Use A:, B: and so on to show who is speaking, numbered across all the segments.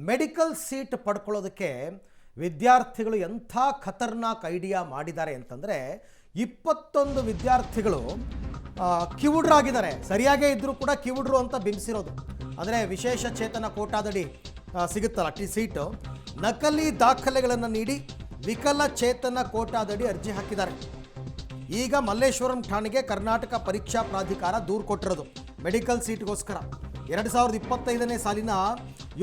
A: Medical seat ಪಡ್ಕೊಳ್ಳೋದಕ್ಕೆ ವಿದ್ಯಾರ್ಥಿಗಳು ಎಂಥ ಖತರ್ನಾಕ್ idea ಮಾಡಿದ್ದಾರೆ ಅಂತಂದರೆ 21 ವಿದ್ಯಾರ್ಥಿಗಳು ಕಿವುಡ್ರಾಗಿದ್ದಾರೆ. ಸರಿಯಾಗೇ ಇದ್ದರೂ ಕೂಡ ಕಿವುಡ್ರು ಅಂತ ಬಿಂಬಿಸಿರೋದು. ಅಂದರೆ ವಿಶೇಷ ಚೇತನ ಕೋಟಾದಡಿ ಸಿಗುತ್ತಲ್ಲ ಸೀಟು, ನಕಲಿ ದಾಖಲೆಗಳನ್ನು ನೀಡಿ ವಿಕಲಚೇತನ ಕೋಟಾದಡಿ ಅರ್ಜಿ ಹಾಕಿದ್ದಾರೆ. ಈಗ ಮಲ್ಲೇಶ್ವರಂ ಠಾಣೆಗೆ ಕರ್ನಾಟಕ ಪರೀಕ್ಷಾ ಪ್ರಾಧಿಕಾರ ದೂರು ಕೊಟ್ಟಿರೋದು ಮೆಡಿಕಲ್ ಸೀಟ್ಗೋಸ್ಕರ. 2025ನೇ ಸಾಲಿನ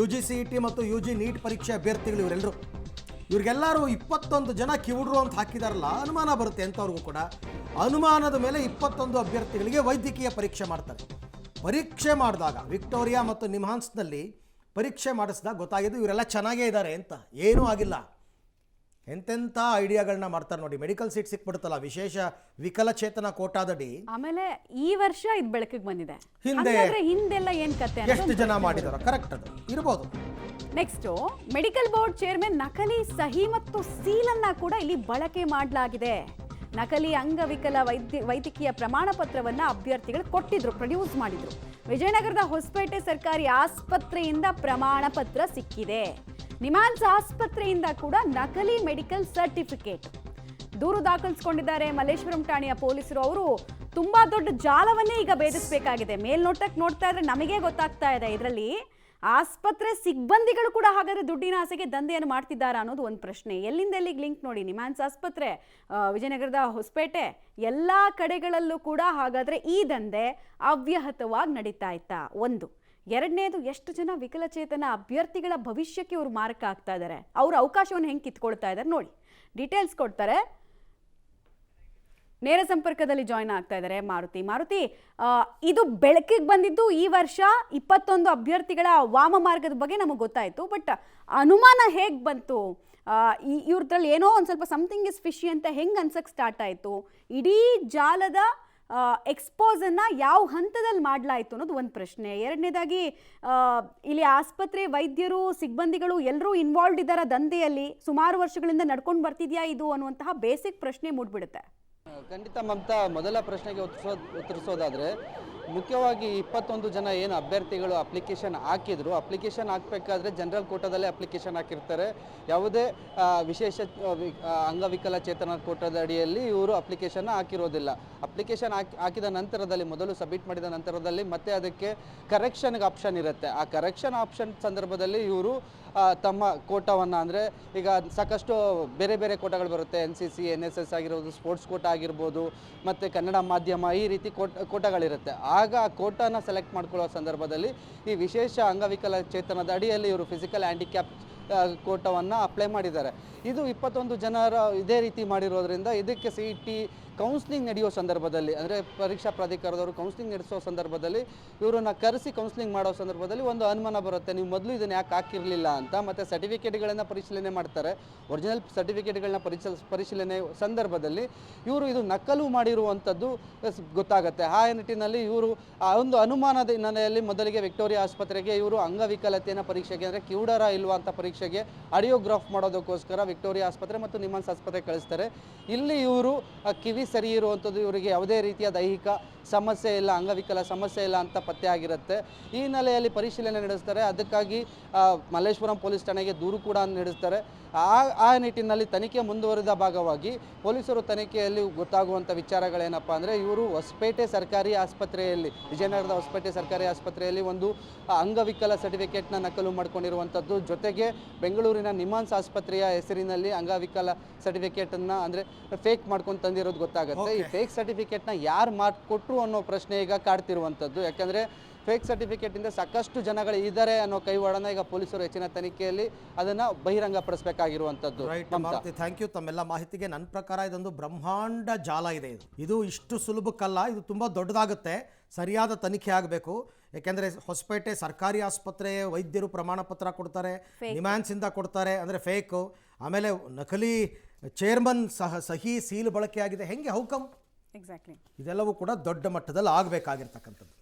A: UGCET ಮತ್ತು UG ನೀಟ್ ಪರೀಕ್ಷೆ ಅಭ್ಯರ್ಥಿಗಳು ಇವರೆಲ್ಲರೂ, ಇವ್ರಿಗೆಲ್ಲರೂ 21 ಜನ ಕಿವುಡ್ರು ಅಂತ ಹಾಕಿದಾರಲ್ಲ, ಅನುಮಾನ ಬರುತ್ತೆ ಅಂತವ್ರಿಗೂ ಕೂಡ. ಅನುಮಾನದ ಮೇಲೆ 21 ಅಭ್ಯರ್ಥಿಗಳಿಗೆ ವೈದ್ಯಕೀಯ ಪರೀಕ್ಷೆ ಮಾಡ್ತಾರೆ. ಪರೀಕ್ಷೆ ಮಾಡಿದಾಗ ವಿಕ್ಟೋರಿಯಾ ಮತ್ತು ನಿಮ್ಹಾನ್ಸ್ನಲ್ಲಿ ಪರೀಕ್ಷೆ ಮಾಡಿಸಿದಾಗ ಗೊತ್ತಾಗಿದ್ದು ಇವರೆಲ್ಲ ಚೆನ್ನಾಗೇ ಇದ್ದಾರೆ ಅಂತ, ಏನೂ ಆಗಿಲ್ಲ. ಎಂತೆಂಥ ಐಡಿಯಾಗಳನ್ನ ಮಾಡ್ತಾರೆ ನೋಡಿ. ಮೆಡಿಕಲ್ ಸೀಟ್ ಸಿಕ್ಬಿಡುತ್ತಲ್ಲ ವಿಶೇಷ ವಿಕಲಚೇತನ ಕೋಟಾದಡಿ.
B: ಆಮೇಲೆ ಈ ವರ್ಷ ಇದು ಬೆಳಕಿಗೆ ಬಂದಿದೆ. ಹಿಂದೆಲ್ಲ ಏನ್ ಕತೆ,
A: ಎಷ್ಟು ಜನ ಮಾಡಿದಾರೋ ಕರೆಕ್ಟ್ ಅದು ಇರಬಹುದು.
B: ನೆಕ್ಸ್ಟ್, ಮೆಡಿಕಲ್ ಬೋರ್ಡ್ ಚೇರ್ಮನ್ ನಕಲಿ ಸಹಿ ಮತ್ತು ಸೀಲನ್ನ ಕೂಡ ಇಲ್ಲಿ ಬಳಕೆ ಮಾಡಲಾಗಿದೆ. ನಕಲಿ ಅಂಗವಿಕಲ ವೈದ್ಯಕೀಯ ಪ್ರಮಾಣ ಪತ್ರವನ್ನ ಅಭ್ಯರ್ಥಿಗಳು ಕೊಟ್ಟಿದ್ರು, ಪ್ರೊಡ್ಯೂಸ್ ಮಾಡಿದ್ರು. ವಿಜಯನಗರದ ಹೊಸಪೇಟೆ ಸರ್ಕಾರಿ ಆಸ್ಪತ್ರೆಯಿಂದ ಪ್ರಮಾಣ ಪತ್ರ ಸಿಕ್ಕಿದೆ. ನಿಮ್ಹಾನ್ಸ್ ಆಸ್ಪತ್ರೆಯಿಂದ ಕೂಡ ನಕಲಿ ಮೆಡಿಕಲ್ ಸರ್ಟಿಫಿಕೇಟ್. ದೂರು ದಾಖಲಿಸಿಕೊಂಡಿದ್ದಾರೆ ಮಲ್ಲೇಶ್ವರಂ ಠಾಣೆಯ ಪೊಲೀಸರು. ಅವರು ತುಂಬಾ ದೊಡ್ಡ ಜಾಲವನ್ನೇ ಈಗ ಭೇದಿಸಬೇಕಾಗಿದೆ. ಮೇಲ್ನೋಟಕ್ಕೆ ನೋಡ್ತಾ ಇದ್ರೆ ನಮಗೆ ಗೊತ್ತಾಗ್ತಾ ಇದೆ, ಇದರಲ್ಲಿ ಆಸ್ಪತ್ರೆ ಸಿಬ್ಬಂದಿಗಳು ಕೂಡ ಹಾಗಾದ್ರೆ ದುಡ್ಡಿನ ಆಸೆಗೆ ದಂಧೆಯನ್ನು ಮಾಡ್ತಿದ್ದಾರಾ ಅನ್ನೋದು ಒಂದು ಪ್ರಶ್ನೆ. ಎಲ್ಲಿಂದ ಎಲ್ಲಿಗೆ ಲಿಂಕ್ ನೋಡಿ. ನಿಮ್ಹಾನ್ಸ್ ಆಸ್ಪತ್ರೆ, ವಿಜಯನಗರದ ಹೊಸಪೇಟೆ, ಎಲ್ಲ ಕಡೆಗಳಲ್ಲೂ ಕೂಡ ಹಾಗಾದ್ರೆ ಈ ದಂಧೆ ಅವ್ಯಾಹತವಾಗಿ ನಡೀತಾ ಇತ್ತಾ? ಒಂದು. ಎರಡನೇದು, ಎಷ್ಟು ಜನ ವಿಕಲಚೇತನ ಅಭ್ಯರ್ಥಿಗಳ ಭವಿಷ್ಯಕ್ಕೆ ಇವರು ಮಾರಕ ಆಗ್ತಾ ಇದ್ದಾರೆ, ಅವ್ರ ಅವಕಾಶವನ್ನು ಹೆಂಗೆ ಕಿತ್ಕೊಳ್ತಾ ಇದ್ದಾರೆ ನೋಡಿ. ಡೀಟೇಲ್ಸ್ ಕೊಡ್ತಾರೆ. ನೇರ ಸಂಪರ್ಕದಲ್ಲಿ ಜಾಯ್ನ್ ಆಗ್ತಾ ಇದ್ದಾರೆ ಮಾರುತಿ. ಇದು ಬೆಳಕಿಗೆ ಬಂದಿದ್ದು ಈ ವರ್ಷ 21 ಅಭ್ಯರ್ಥಿಗಳ ವಾಮ ಮಾರ್ಗದ ಬಗ್ಗೆ ನಮಗೆ ಗೊತ್ತಾಯಿತು. ಬಟ್ ಅನುಮಾನ ಹೇಗೆ ಬಂತು? ಇವ್ರದ್ರಲ್ಲಿ ಏನೋ ಒಂದು ಸ್ವಲ್ಪ ಸಮಥಿಂಗ್ ಇಸ್ ಫಿಶಿ ಅಂತ ಹೆಂಗೆ ಅನ್ಸಕ್ಕೆ ಸ್ಟಾರ್ಟ್ ಆಯಿತು? ಇಡೀ ಜಾಲದ ಎಕ್ಸ್ಪೋಸನ್ನು ಯಾವ ಹಂತದಲ್ಲಿ ಮಾಡಲಾಯಿತು ಅನ್ನೋದು ಒಂದು ಪ್ರಶ್ನೆ. ಎರಡನೇದಾಗಿ, ಇಲ್ಲಿ ಆಸ್ಪತ್ರೆ ವೈದ್ಯರು ಸಿಬ್ಬಂದಿಗಳು ಎಲ್ಲರೂ ಇನ್ವಾಲ್ವ್ಡ್ ಇದ್ದಾರ ದಂಧೆಯಲ್ಲಿ? ಸುಮಾರು ವರ್ಷಗಳಿಂದ ನಡ್ಕೊಂಡು ಬರ್ತಿದ್ಯಾ ಇದು ಅನ್ನುವಂತಹ ಬೇಸಿಕ್ ಪ್ರಶ್ನೆ ಮೂಡ್ಬಿಡುತ್ತೆ.
C: ಖಂಡಿತ ಮಮತಾ, ಮೊದಲ ಪ್ರಶ್ನೆಗೆ ಉತ್ತರಿಸೋದಾದರೆ ಮುಖ್ಯವಾಗಿ 21 ಜನ ಏನು ಅಭ್ಯರ್ಥಿಗಳು ಅಪ್ಲಿಕೇಶನ್ ಹಾಕಿದ್ರು, ಅಪ್ಲಿಕೇಶನ್ ಹಾಕಬೇಕಾದ್ರೆ ಜನರಲ್ ಕೋಟಾದಲ್ಲೇ ಅಪ್ಲಿಕೇಶನ್ ಹಾಕಿರ್ತಾರೆ. ಯಾವುದೇ ವಿಶೇಷ ಅಂಗವಿಕಲಚೇತನ ಕೋಟಾದ ಅಡಿಯಲ್ಲಿ ಇವರು ಅಪ್ಲಿಕೇಶನ್ ಹಾಕಿರೋದಿಲ್ಲ. ಅಪ್ಲಿಕೇಶನ್ ಹಾಕಿದ ನಂತರದಲ್ಲಿ, ಮೊದಲು ಸಬ್ಮಿಟ್ ಮಾಡಿದ ನಂತರದಲ್ಲಿ ಮತ್ತೆ ಅದಕ್ಕೆ ಕರೆಕ್ಷನ್ಗೆ ಆಪ್ಷನ್ ಇರುತ್ತೆ. ಆ ಕರೆಕ್ಷನ್ ಆಪ್ಷನ್ ಸಂದರ್ಭದಲ್ಲಿ ಇವರು ತಮ್ಮ ಕೋಟಾವನ್ನು, ಅಂದರೆ ಈಗ ಸಾಕಷ್ಟು ಬೇರೆ ಬೇರೆ ಕೋಟಾಗಳು ಬರುತ್ತೆ, NCC NSS ಆಗಿರ್ಬೋದು, ಸ್ಪೋರ್ಟ್ಸ್ ಕೋಟಾ ಆಗಿರ್ಬೋದು, ಮತ್ತು ಕನ್ನಡ ಮಾಧ್ಯಮ, ಈ ರೀತಿ ಕೋಟಾಗಳಿರುತ್ತೆ. ಆಗ ಆ ಕೋಟಾನ ಸೆಲೆಕ್ಟ್ ಮಾಡ್ಕೊಳ್ಳೋ ಸಂದರ್ಭದಲ್ಲಿ ಈ ವಿಶೇಷ ಅಂಗವಿಕಲಚೇತನದ ಅಡಿಯಲ್ಲಿ ಇವರು ಫಿಸಿಕಲ್ ಹ್ಯಾಂಡಿಕ್ಯಾಪ್ ಕೋಟಾವನ್ನು ಅಪ್ಲೈ ಮಾಡಿದ್ದಾರೆ. ಇದು 21 ಜನರ ಇದೇ ರೀತಿ ಮಾಡಿರೋದ್ರಿಂದ ಇದಕ್ಕೆ CET ಕೌನ್ಸ್ಲಿಂಗ್ ನಡೆಯೋ ಸಂದರ್ಭದಲ್ಲಿ, ಅಂದರೆ ಪರೀಕ್ಷಾ ಪ್ರಾಧಿಕಾರದವರು ಕೌನ್ಸ್ಲಿಂಗ್ ನಡೆಸೋ ಸಂದರ್ಭದಲ್ಲಿ ಇವರನ್ನು ಕರೆಸಿ ಕೌನ್ಸ್ಲಿಂಗ್ ಮಾಡೋ ಸಂದರ್ಭದಲ್ಲಿ ಒಂದು ಅನುಮಾನ ಬರುತ್ತೆ, ನೀವು ಮೊದಲು ಇದನ್ನು ಯಾಕೆ ಹಾಕಿರಲಿಲ್ಲ ಅಂತ. ಮತ್ತು ಸರ್ಟಿಫಿಕೇಟ್ಗಳನ್ನು ಪರಿಶೀಲನೆ ಮಾಡ್ತಾರೆ. ಒರಿಜಿನಲ್ ಸರ್ಟಿಫಿಕೇಟ್ಗಳನ್ನ ಪರಿಶೀಲನೆ ಸಂದರ್ಭದಲ್ಲಿ ಇವರು ಇದು ನಕಲು ಮಾಡಿರುವಂಥದ್ದು ಗೊತ್ತಾಗುತ್ತೆ. ಆ ನಿಟ್ಟಿನಲ್ಲಿ ಇವರು ಆ ಒಂದು ಅನುಮಾನದ ಹಿನ್ನೆಲೆಯಲ್ಲಿ ಮೊದಲಿಗೆ ವಿಕ್ಟೋರಿಯಾ ಆಸ್ಪತ್ರೆಗೆ ಇವರು ಅಂಗವಿಕಲತೆಯ ಪರೀಕ್ಷೆಗೆ, ಅಂದರೆ ಕಿವುಡರ ಇಲ್ವಾ ಅಂತ ಪರೀಕ್ಷೆಗೆ ಆಡಿಯೋಗ್ರಾಫ್ ಮಾಡೋದಕ್ಕೋಸ್ಕರ ವಿಕ್ಟೋರಿಯಾ ಆಸ್ಪತ್ರೆ ಮತ್ತು ನಿಮ್ಹಾನ್ಸ್ ಆಸ್ಪತ್ರೆ ಕಳಿಸ್ತಾರೆ. ಇಲ್ಲಿ ಇವರು ಕಿವಿ ಸರಿ ಇರುವಂಥದ್ದು, ಇವರಿಗೆ ಯಾವುದೇ ರೀತಿಯ ದೈಹಿಕ ಸಮಸ್ಯೆ ಇಲ್ಲ, ಅಂಗವಿಕಲ ಸಮಸ್ಯೆ ಇಲ್ಲ ಅಂತ ಪತ್ತೆ ಆಗಿರುತ್ತೆ. ಈ ಹಿನ್ನೆಲೆಯಲ್ಲಿ ಪರಿಶೀಲನೆ ನಡೆಸ್ತಾರೆ. ಅದಕ್ಕಾಗಿ ಮಲ್ಲೇಶ್ವರಂ ಪೊಲೀಸ್ ಠಾಣೆಗೆ ದೂರು ಕೂಡ ನಡೆಸ್ತಾರೆ. ಆ ನಿಟ್ಟಿನಲ್ಲಿ ತನಿಖೆ ಮುಂದುವರಿದ ಭಾಗವಾಗಿ ಪೊಲೀಸರು ತನಿಖೆಯಲ್ಲಿ ಗೊತ್ತಾಗುವಂಥ ವಿಚಾರಗಳೇನಪ್ಪ ಅಂದರೆ, ಇವರು ಹೊಸಪೇಟೆ ಸರ್ಕಾರಿ ಆಸ್ಪತ್ರೆಯಲ್ಲಿ, ವಿಜಯನಗರದ ಹೊಸಪೇಟೆ ಸರ್ಕಾರಿ ಆಸ್ಪತ್ರೆಯಲ್ಲಿ ಒಂದು ಅಂಗವಿಕಲ ಸರ್ಟಿಫಿಕೇಟ್ನ ನಕಲು ಮಾಡ್ಕೊಂಡಿರುವಂಥದ್ದು, ಜೊತೆಗೆ ಬೆಂಗಳೂರಿನ ನಿಮ್ಹಾನ್ಸ್ ಆಸ್ಪತ್ರೆಯ ಹೆಸರಿನಲ್ಲಿ ಅಂಗವಿಕಲ ಸರ್ಟಿಫಿಕೇಟನ್ನು ಅಂದರೆ ಫೇಕ್ ಮಾಡ್ಕೊಂಡು ತಂದಿರೋದು ಗೊತ್ತಾಗುತ್ತೆ. ಈ ಫೇಕ್ ಸರ್ಟಿಫಿಕೇಟ್ನ ಯಾರು ಮಾಡಿಕೊಟ್ರು ಅನ್ನೋ ಪ್ರಶ್ನೆ ಈಗ ಕಾಡ್ತಿರುವಂಥದ್ದು. ಯಾಕಂದರೆ ಫೇಕ್ ಸರ್ಟಿಫಿಕೇಟಿಂದ ಸಾಕಷ್ಟು ಜನಗಳು ಇದ್ದಾರೆ ಅನ್ನೋ ಕೈವಾಡನ ಈಗ ಪೊಲೀಸರು ಹೆಚ್ಚಿನ ತನಿಖೆಯಲ್ಲಿ ಅದನ್ನು ಬಹಿರಂಗಪಡಿಸಬೇಕಾಗಿರುವಂಥದ್ದು.
A: ಥ್ಯಾಂಕ್ ಯು ತಮ್ಮೆಲ್ಲ ಮಾಹಿತಿಗೆ. ನನ್ನ ಪ್ರಕಾರ ಇದೊಂದು ಬ್ರಹ್ಮಾಂಡ ಜಾಲ ಇದೆ. ಇದು ಇಷ್ಟು ಸುಲಭಕ್ಕಲ್ಲ, ಇದು ತುಂಬ ದೊಡ್ಡದಾಗುತ್ತೆ. ಸರಿಯಾದ ತನಿಖೆ ಆಗಬೇಕು. ಯಾಕೆಂದರೆ ಹೊಸಪೇಟೆ ಸರ್ಕಾರಿ ಆಸ್ಪತ್ರೆ ವೈದ್ಯರು ಪ್ರಮಾಣ ಪತ್ರ ಕೊಡ್ತಾರೆ, ನಿಮ್ಹಾನ್ಸಿಂದ ಕೊಡ್ತಾರೆ, ಅಂದರೆ ಫೇಕು. ಆಮೇಲೆ ನಕಲಿ ಚೇರ್ಮನ್ ಸಹಿ ಸೀಲು ಬಳಕೆ ಆಗಿದೆ. ಹೆಂಗೆ ಹೌಕಮ್?
B: ಎಕ್ಸಾಕ್ಟ್ಲಿ.
A: ಇದೆಲ್ಲವೂ ಕೂಡ ದೊಡ್ಡ ಮಟ್ಟದಲ್ಲಿ ಆಗಬೇಕಾಗಿರ್ತಕ್ಕಂಥದ್ದು.